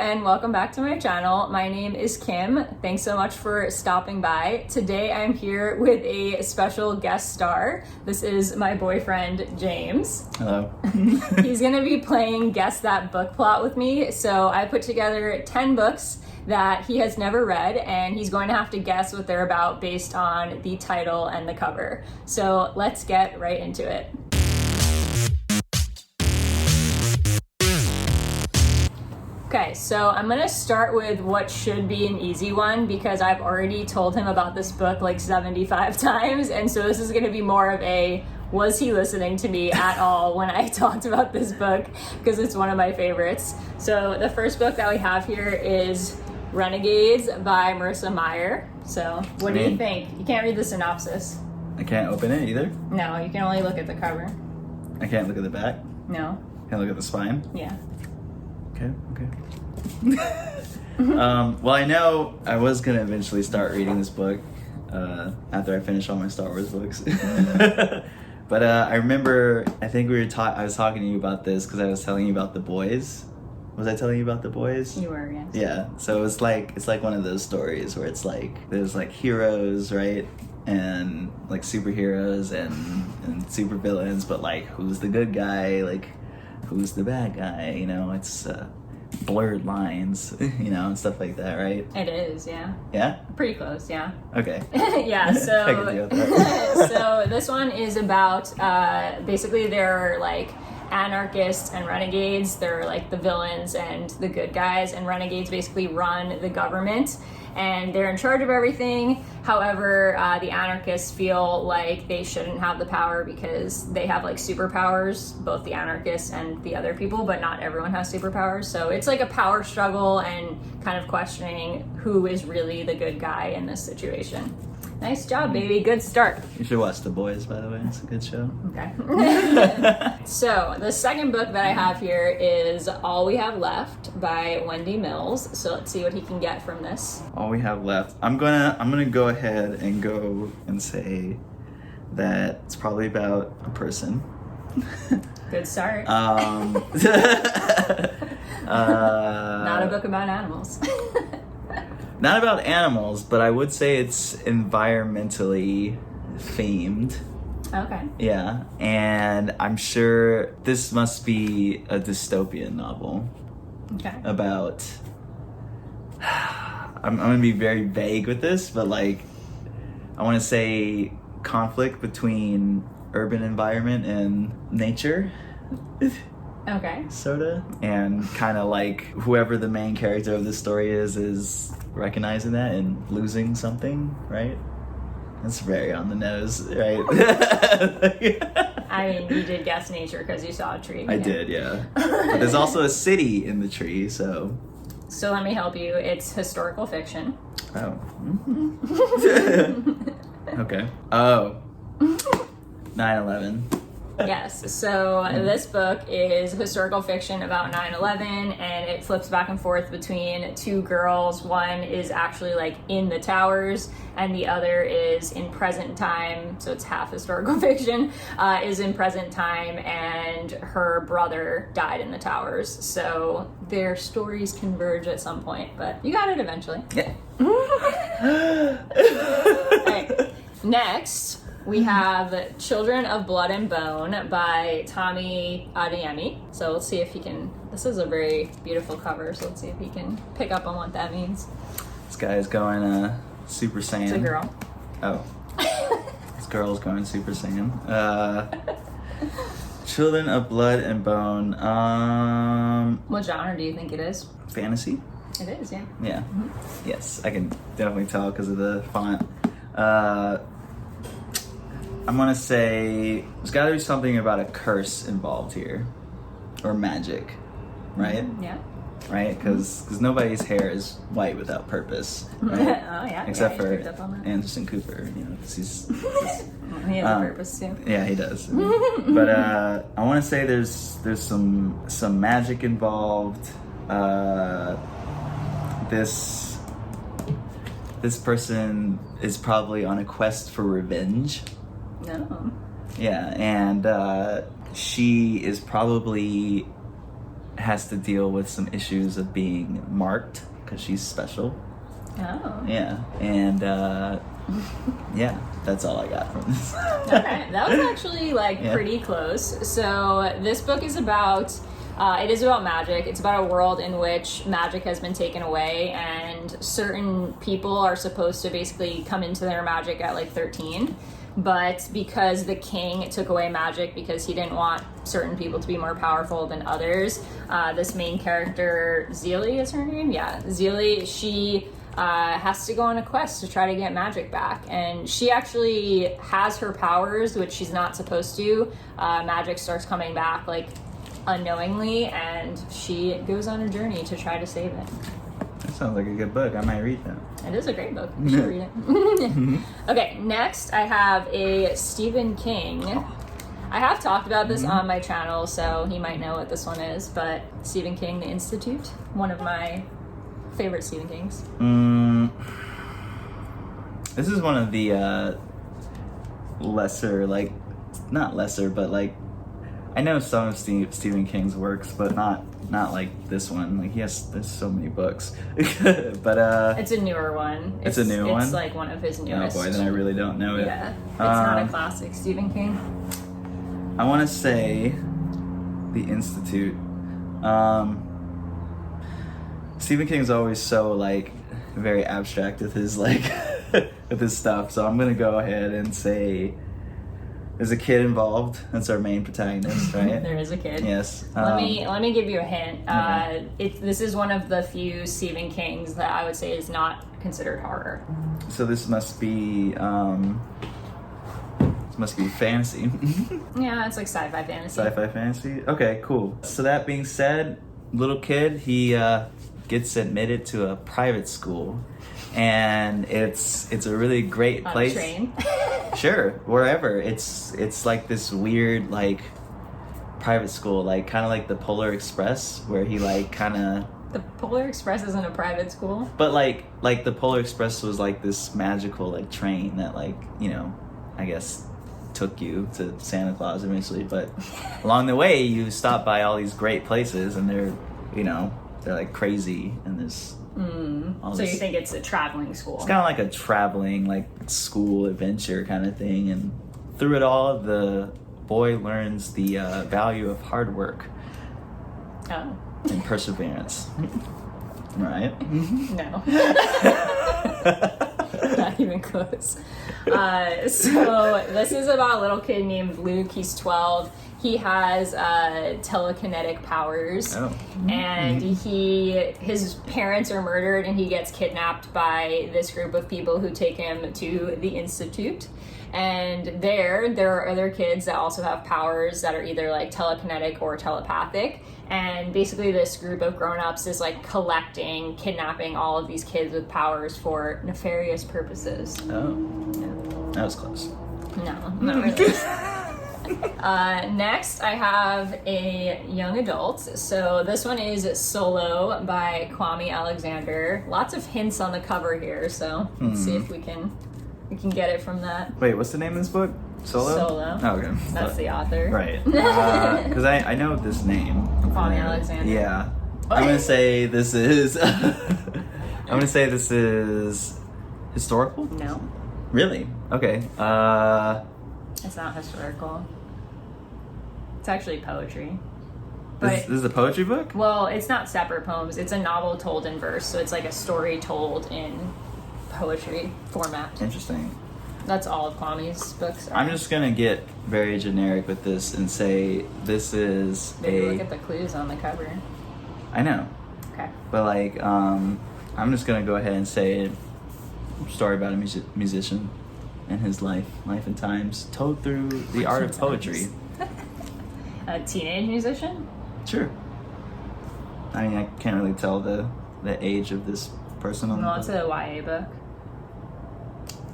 and welcome back to my channel. My name is Kim. Thanks so much for stopping by. Today I'm here with a special guest star. This is my boyfriend, James. Hello. He's gonna be playing Guess That Book Plot with me. So I put together 10 books that he has never read, and he's going to have to guess what they're about based on the title and the cover. So let's get right into it. Okay, so I'm gonna start with what should be an easy one because I've already told him about this book like 75 times, and so this is gonna be more of a, was he listening to me at all when I talked about this book, because it's one of my favorites. So the first book that we have here is Renegades by Marissa Meyer. So what do you think? You can't read the synopsis. I can't open it either? No, you can only look at the cover. I can't look at the back? No. Can't look at the spine? Yeah. Okay. Well, I know I was gonna eventually start reading this book after I finish all my Star Wars books. But I remember, I think I was talking to you about this because I was telling you about The Boys. Was I telling you about The Boys? You were, yes. Yeah. So it's like one of those stories where it's like there's like heroes, right? And like superheroes and super villains, but like who's the good guy? Like who's the bad guy? You know, it's blurred lines, you know, and stuff like that, right? It is, yeah. Yeah? Pretty close, yeah. Okay. Yeah, so I can deal with that. so this one is about basically they're like anarchists and renegades. They're like the villains and the good guys, and renegades basically run the government and they're in charge of everything. However, the anarchists feel like they shouldn't have the power because they have like superpowers, both the anarchists and the other people, but not everyone has superpowers. So it's like a power struggle and kind of questioning who is really the good guy in this situation. Nice job, baby. Good start. You should watch The Boys, by the way. It's a good show. Okay. So the second book that I have here is All We Have Left by Wendy Mills. So let's see what he can get from this. All We Have Left. I'm gonna go ahead and go and say that it's probably about a person. Good start. Not a book about animals. Not about animals, but I would say it's environmentally themed. Okay. Yeah, and I'm sure this must be a dystopian novel. Okay. About... I'm gonna be very vague with this, but like, I want to say conflict between urban environment and nature. Okay. Sorta. And kind of like whoever the main character of this story is recognizing that and losing something, right? That's very on the nose, right? I mean, you did guess nature because you saw a tree. I did, yeah. But there's also a city in the tree, so... So let me help you. It's historical fiction. Oh. Okay. Oh. 9/11. Yes, so this book is historical fiction about 9/11, and it flips back and forth between two girls. One is actually like in the towers, and the other is in present time, so it's half historical fiction, is in present time, and her brother died in the towers. So their stories converge at some point, but you got it eventually. Yeah. Okay. Next, we have Children of Blood and Bone by Tommy Adeyemi. So let's see if he can, this is a very beautiful cover, so let's see if he can pick up on what that means. This guy's going Super Saiyan. It's a girl. Oh. This girl's going Super Saiyan. Children of Blood and Bone. What genre do you think it is? Fantasy? It is, yeah. Yeah. Mm-hmm. Yes, I can definitely tell because of the font. I'm gonna say there's gotta be something about a curse involved here. Or magic, right? Yeah. Right? Because nobody's hair is white without purpose, right? Oh, yeah. Except yeah, for picked up on that. Anderson Cooper, you know, because he's... He has a purpose too. Yeah, he does. But I want to say there's some magic involved. This person is probably on a quest for revenge. No. Yeah, and she is probably has to deal with some issues of being marked because she's special. Oh. Yeah, and yeah, that's all I got from this. Okay, that was actually like pretty close. So this book is about, it is about magic. It's about a world in which magic has been taken away, and certain people are supposed to basically come into their magic at like 13. But because the king took away magic because he didn't want certain people to be more powerful than others, this main character, Zelie is her name? Yeah, Zelie, she has to go on a quest to try to get magic back. And she actually has her powers, which she's not supposed to. Magic starts coming back like unknowingly, and she goes on a journey to try to save it. That sounds like a good book. I might read that. It is a great book. You should read it. Okay, next I have a Stephen King. I have talked about this on my channel, so he might know what this one is, but Stephen King, The Institute, one of my favorite Stephen Kings. This is one of the lesser, like, not lesser, but like, I know some of Stephen King's works, but not like this one. Like, there's so many books. But it's a newer one. It's a new one? It's like one of his newest. Oh boy, then I really don't know it. Yeah, it's not a classic Stephen King. I want to say The Institute. Stephen King's always so like very abstract with his like with his stuff, so I'm gonna go ahead and say there's a kid involved. That's our main protagonist, right? There is a kid. Yes. Let me give you a hint. This is one of the few Stephen Kings that I would say is not considered horror. So this must be fantasy. Yeah, it's like sci-fi fantasy. Sci-fi fantasy. Okay, cool. So that being said, little kid, he gets admitted to a private school, and it's a really great place. On a train. Sure, wherever. It's like this weird like private school, like kind of like the Polar Express, where he like kind of. The Polar Express isn't a private school. But like the Polar Express was like this magical like train that like, you know, I guess took you to Santa Claus eventually, but along the way you stop by all these great places, and they're like crazy, and there's So you think it's a traveling school? It's kind of like a traveling like school adventure kind of thing, and through it all the boy learns the value of hard work and perseverance. Right? No. Not even close. So this is about a little kid named Luke. He's 12. He has telekinetic powers, and his parents are murdered, and he gets kidnapped by this group of people who take him to the Institute. And there are other kids that also have powers that are either like telekinetic or telepathic. And basically this group of grown-ups is like kidnapping all of these kids with powers for nefarious purposes. Oh. Yeah. That was close. No, not really. Next, I have a young adult. So this one is Solo by Kwame Alexander. Lots of hints on the cover here, so let's see if we can get it from that. Wait, what's the name of this book? Solo? Oh, okay. That's the author. Right. Because I know this name. Kwame Alexander. Yeah. I'm gonna say this is. Historical. No. Really? Okay. It's not historical. It's actually poetry. This is a poetry book? Well, it's not separate poems. It's a novel told in verse, so it's like a story told in poetry format. Interesting. That's all of Kwame's books are. I'm just gonna get very generic with this and say this is Maybe look at the clues on the cover. I know. Okay. But like, I'm just gonna go ahead and say a story about a musician and his life and times told through the art of poetry. A teenage musician? Sure. I mean, I can't really tell the age of this person on the book. It's a YA book.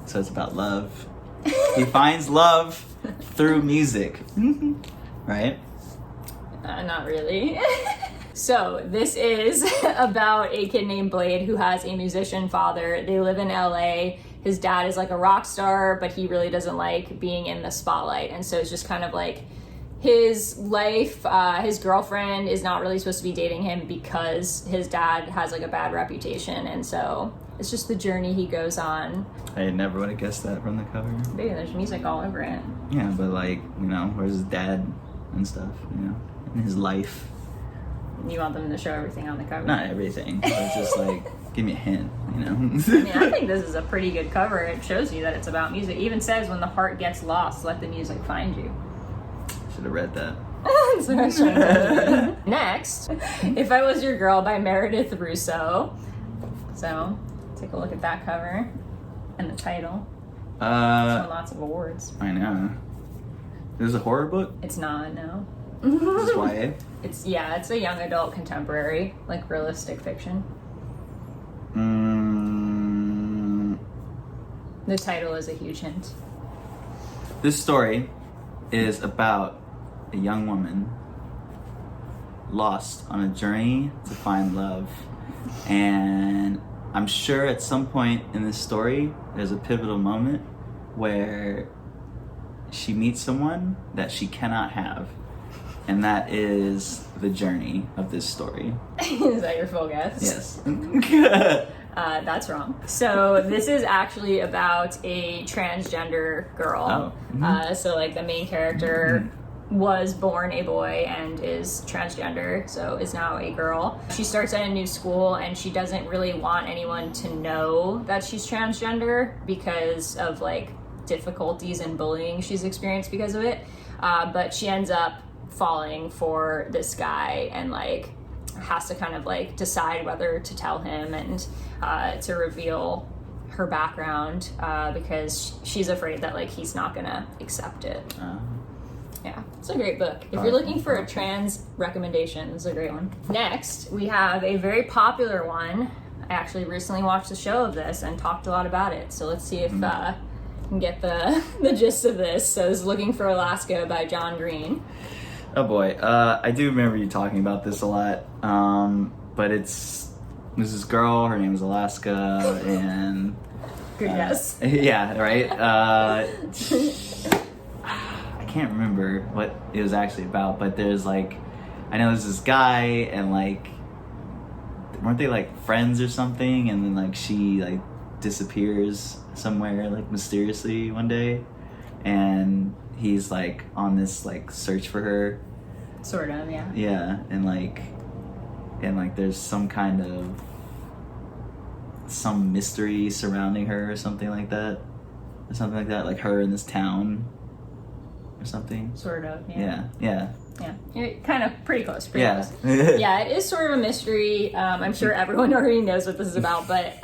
So it's about love. He finds love through music. Right? Not really. So this is about a kid named Blade who has a musician father. They live in LA. His dad is like a rock star, but he really doesn't like being in the spotlight. And so it's just kind of like his life, his girlfriend is not really supposed to be dating him because his dad has like a bad reputation, and so it's just the journey he goes on. I never would have guessed that from the cover. Baby, there's music all over it. Yeah, but like, you know, where's his dad and stuff, you know, and his life. You want them to show everything on the cover? Not everything, but just like, give me a hint, you know? I mean, I think this is a pretty good cover. It shows you that it's about music. It even says, when the heart gets lost, let the music find you. Should have read that. That's what I was trying to do. Next, If I Was Your Girl by Meredith Russo. So, take a look at that cover and the title. It's won lots of awards. I know. This is a horror book? It's not, no. This is YA? It's a young adult contemporary, like realistic fiction. The title is a huge hint. This story is about a young woman lost on a journey to find love. And I'm sure at some point in this story, there's a pivotal moment where she meets someone that she cannot have. And that is the journey of this story. Is that your full guess? Yes. That's wrong. So this is actually about a transgender girl. Oh. Mm-hmm. So like the main character was born a boy and is transgender, so is now a girl. She starts at a new school and she doesn't really want anyone to know that she's transgender because of like difficulties and bullying she's experienced because of it. But she ends up falling for this guy and like has to kind of like decide whether to tell him and to reveal her background because she's afraid that like he's not gonna accept it. Yeah, it's a great book. If you're looking for a trans recommendation, it's a great one. Next, we have a very popular one. I actually recently watched the show of this and talked a lot about it. So let's see if I can get the gist of this. So this is Looking for Alaska by John Green. Oh boy, I do remember you talking about this a lot, but there's this girl, her name is Alaska, and... Good guess. Yeah, right? I can't remember what it was actually about, but there's like, I know there's this guy, and like, weren't they like friends or something, and then like she like disappears somewhere like mysteriously one day, and he's like on this like search for her. Sort of, yeah. Yeah, and like there's some kind of some mystery surrounding her or something like that. Like her in this town or something. Sort of, yeah. Yeah. You're kind of pretty close. Yeah. Yeah, it is sort of a mystery. I'm sure everyone already knows what this is about, but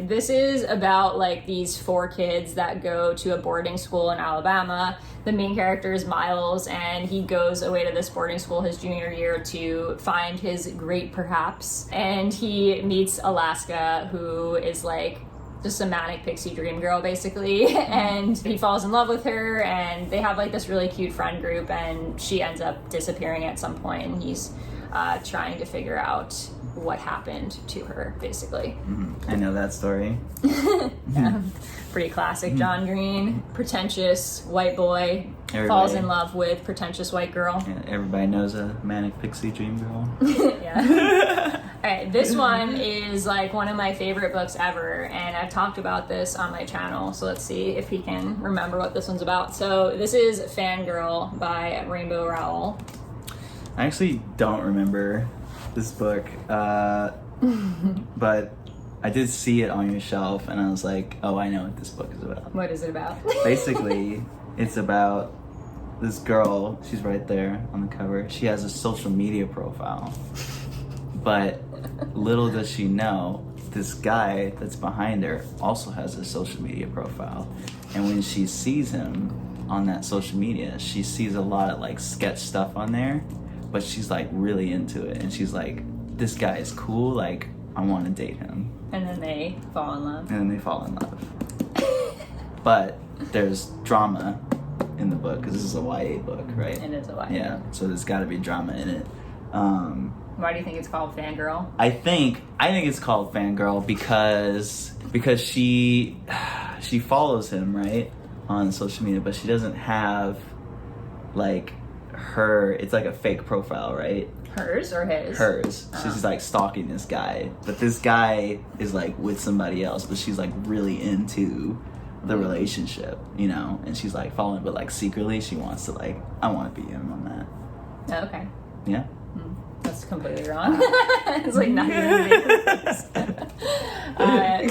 this is about like these 4 kids that go to a boarding school in Alabama. The main character is Miles, and he goes away to this boarding school his junior year to find his great perhaps. And he meets Alaska, who is like just a manic pixie dream girl basically, and he falls in love with her, and they have like this really cute friend group, and she ends up disappearing at some point, and he's trying to figure out what happened to her basically. I know that story. Yeah. Pretty classic John Green. Pretentious white boy falls in love with pretentious white girl. Yeah, everybody knows a manic pixie dream girl. Yeah. All right, this one is like one of my favorite books ever, and I've talked about this on my channel, so let's see if he can remember what this one's about. So this is Fangirl by Rainbow Rowell. I actually don't remember this book, but I did see it on your shelf, and I was like, oh, I know what this book is about. What is it about? Basically, it's about this girl. She's right there on the cover. She has a social media profile, but little does she know, this guy that's behind her also has a social media profile. And when she sees him on that social media, she sees a lot of like sketch stuff on there, but she's like really into it, and she's like, this guy is cool, like I want to date him. And then they fall in love. And then they fall in love. But there's drama in the book, because this is a YA book, right? It is a YA. Yeah, so there's got to be drama in it. Why do you think it's called Fangirl? I think it's called Fangirl because she follows him, right, on social media, but she doesn't have like it's like a fake profile, right? Hers or his? Hers. She's like stalking this guy, but this guy is like with somebody else, but she's like really into the relationship, you know, and she's like following, but like secretly she wants to like, I want to be him on that. Oh, okay. Yeah. That's completely wrong. It's like not even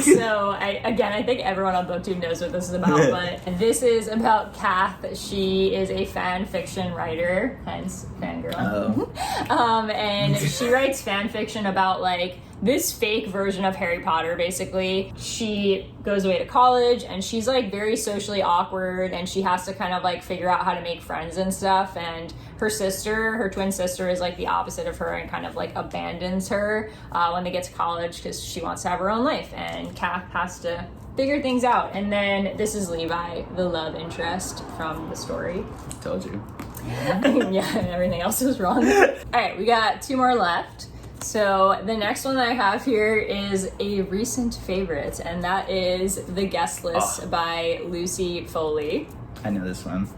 so I think everyone on BookTube knows what this is about, but this is about Kath. She is a fan fiction writer, hence Fangirl. And she writes fan fiction about like this fake version of Harry Potter, basically. She goes away to college and she's like very socially awkward and she has to kind of like figure out how to make friends and stuff. And her twin sister is like the opposite of her and kind of like abandons her when they get to college because she wants to have her own life. And Kath has to figure things out. And then this is Levi, the love interest from the story. Told you. Yeah, and everything else is wrong. All right, we got 2 more left. So the next one that I have here is a recent favorite, and that is The Guest List by Lucy Foley. I know this one.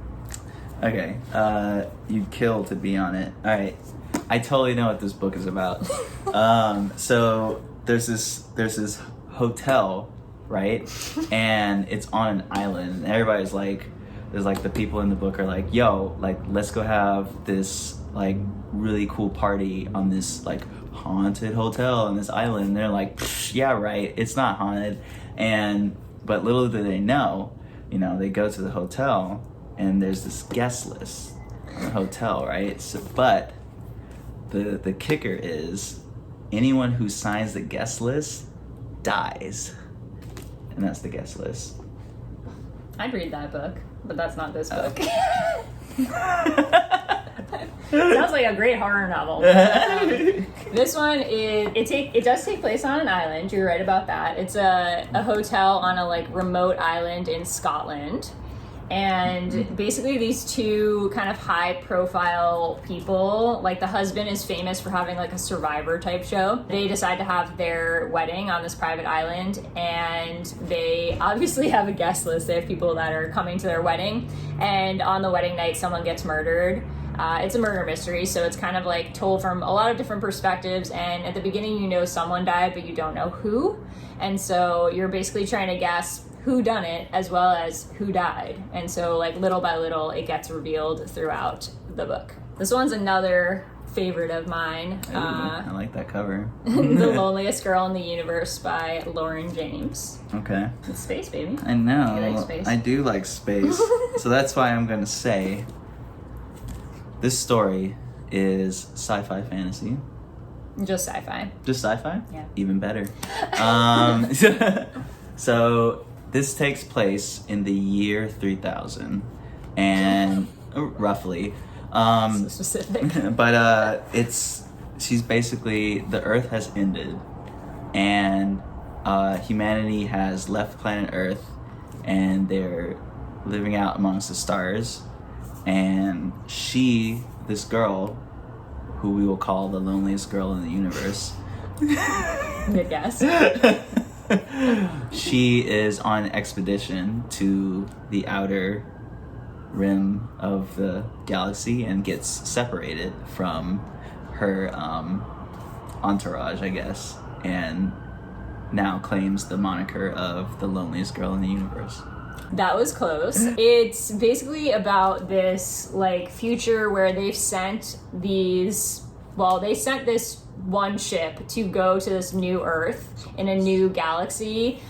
Okay, you'd kill to be on it. All right, I totally know what this book is about. So there's this hotel, right? And it's on an island, and everybody's like, there's like the people in the book are like, yo, like let's go have this like really cool party on this like haunted hotel on this island. And they're like, yeah, right, it's not haunted. But little do they know, you know, they go to the hotel and there's this guest list on the hotel, right? So, but the kicker is anyone who signs the guest list dies, and that's the guest list. I'd read that book, but that's not this book. Sounds like a great horror novel. This one it does take place on an island. You're right about that. It's a hotel on a like remote island in Scotland. And basically these 2 kind of high profile people, like the husband is famous for having like a Survivor type show. They decide to have their wedding on this private island, and they obviously have a guest list. They have people that are coming to their wedding, and on the wedding night someone gets murdered. It's a murder mystery, so it's kind of like told from a lot of different perspectives, and at the beginning you know someone died but you don't know who, and so you're basically trying to guess who done it as well as who died. And so like little by little it gets revealed throughout the book. This one's another favorite of mine. Ooh, I like that cover. The Loneliest Girl in the Universe by Lauren James. Okay. It's space, baby. I know. You like space? I do like space. So that's why I'm gonna say this story is sci-fi fantasy. Just sci-fi. Just sci-fi? Yeah. Even better. So this takes place in the year 3000, and roughly. So specific. But she's basically, the Earth has ended, and humanity has left planet Earth, and they're living out amongst the stars. And this girl, who we will call the loneliest girl in the universe. Good guess. She is on an expedition to the outer rim of the galaxy and gets separated from her entourage, I guess, and now claims the moniker of the loneliest girl in the universe. That was close. It's basically about this like future where they've sent this one ship to go to this new Earth in a new galaxy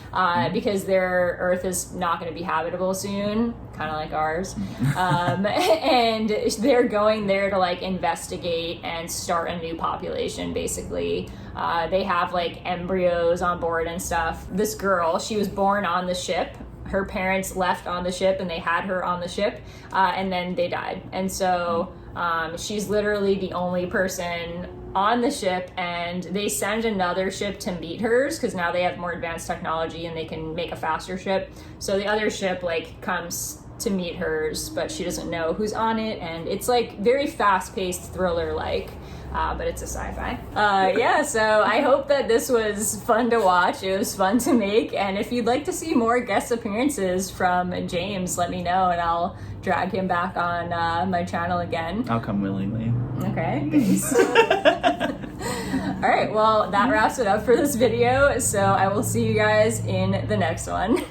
because their Earth is not going to be habitable soon, kind of like ours. And they're going there to like investigate and start a new population, basically. They have like embryos on board and stuff. This girl, she was born on the ship. Her parents left on the ship and they had her on the ship, and then they died. And so she's literally the only person on the ship, and they send another ship to meet hers because now they have more advanced technology and they can make a faster ship. So the other ship like comes to meet hers, but she doesn't know who's on it, and it's like very fast-paced thriller like. but it's a sci-fi. Yeah, so I hope that this was fun to watch. It was fun to make, and if you'd like to see more guest appearances from James, let me know, and I'll drag him back on my channel again. I'll come willingly. Okay, thanks. All right, well, that wraps it up for this video, so I will see you guys in the next one.